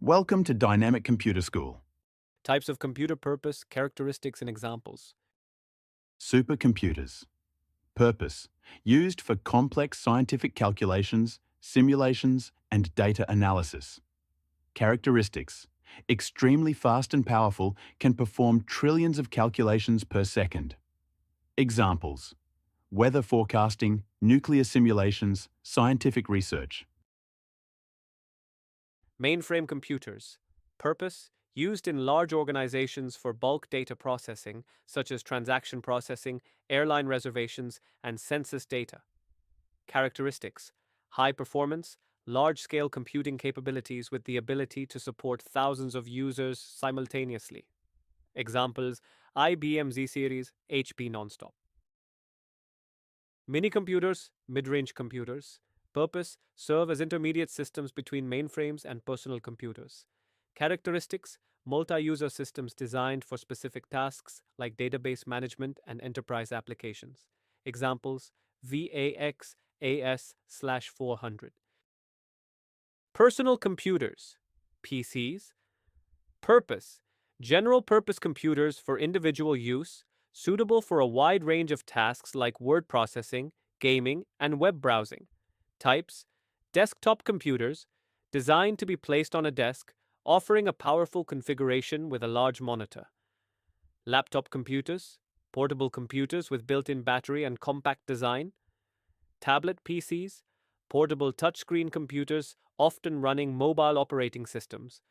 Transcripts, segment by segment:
Welcome to Dynamic Computer School. Types of computer purpose, characteristics, and examples. Supercomputers. Purpose. Used for complex scientific calculations, simulations, and data analysis. Characteristics. Extremely fast and powerful, can perform trillions of calculations per second. Examples. Weather forecasting, nuclear simulations, scientific research. Mainframe computers. Purpose: used in large organizations for bulk data processing, such as transaction processing, airline reservations, and census data. Characteristics: high performance, large scale computing capabilities with the ability to support thousands of users simultaneously. Examples: IBM Z Series, HP Nonstop. Mini-computers, mid-range computers. Purpose: serve as intermediate systems between mainframes and personal computers. Characteristics: multi-user systems designed for specific tasks like database management and enterprise applications. Examples: VAX AS/400. Personal computers, PCs. Purpose: general purpose computers for individual use, suitable for a wide range of tasks like word processing, gaming, and web browsing. Types: desktop computers, designed to be placed on a desk, offering a powerful configuration with a large monitor. Laptop computers, portable computers with built in battery and compact design. Tablet PCs, portable touchscreen computers, often running mobile operating systems.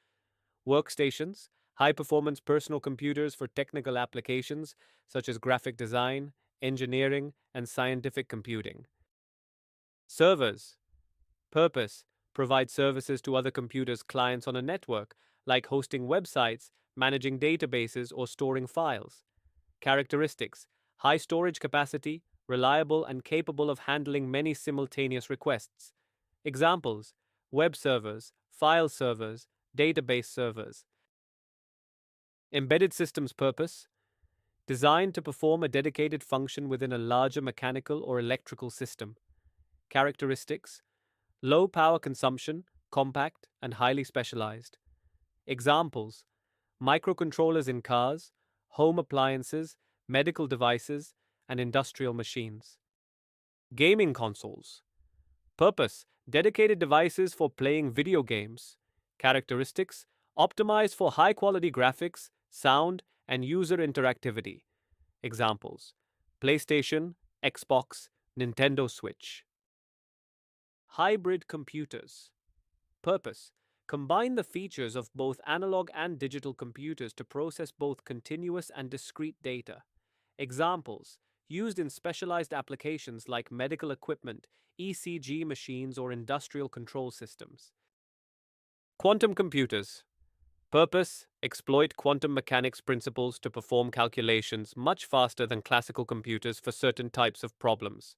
Workstations, high performance personal computers for technical applications such as graphic design, engineering, and scientific computing. Servers. Purpose: provide services to other computers' clients on a network, like hosting websites, managing databases, or storing files. Characteristics: high storage capacity, reliable, and capable of handling many simultaneous requests. Examples: web servers, file servers, database servers. Embedded systems purpose: designed to perform a dedicated function within a larger mechanical or electrical system. Characteristics: low power consumption, compact, and highly specialized. Examples: microcontrollers in cars, home appliances, medical devices, and industrial machines. Gaming consoles. Purpose: dedicated devices for playing video games. Characteristics: optimized for high quality graphics, sound, and user interactivity. Examples: PlayStation, Xbox, Nintendo Switch. Hybrid computers. Purpose: combine the features of both analog and digital computers to process both continuous and discrete data. Examples: used in specialized applications like medical equipment, ECG machines, or industrial control systems. Quantum computers. Purpose: exploit quantum mechanics principles to perform calculations much faster than classical computers for certain types of problems.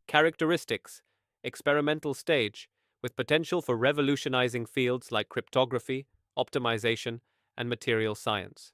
Characteristics: experimental stage, with potential for revolutionizing fields like cryptography, optimization, and material science.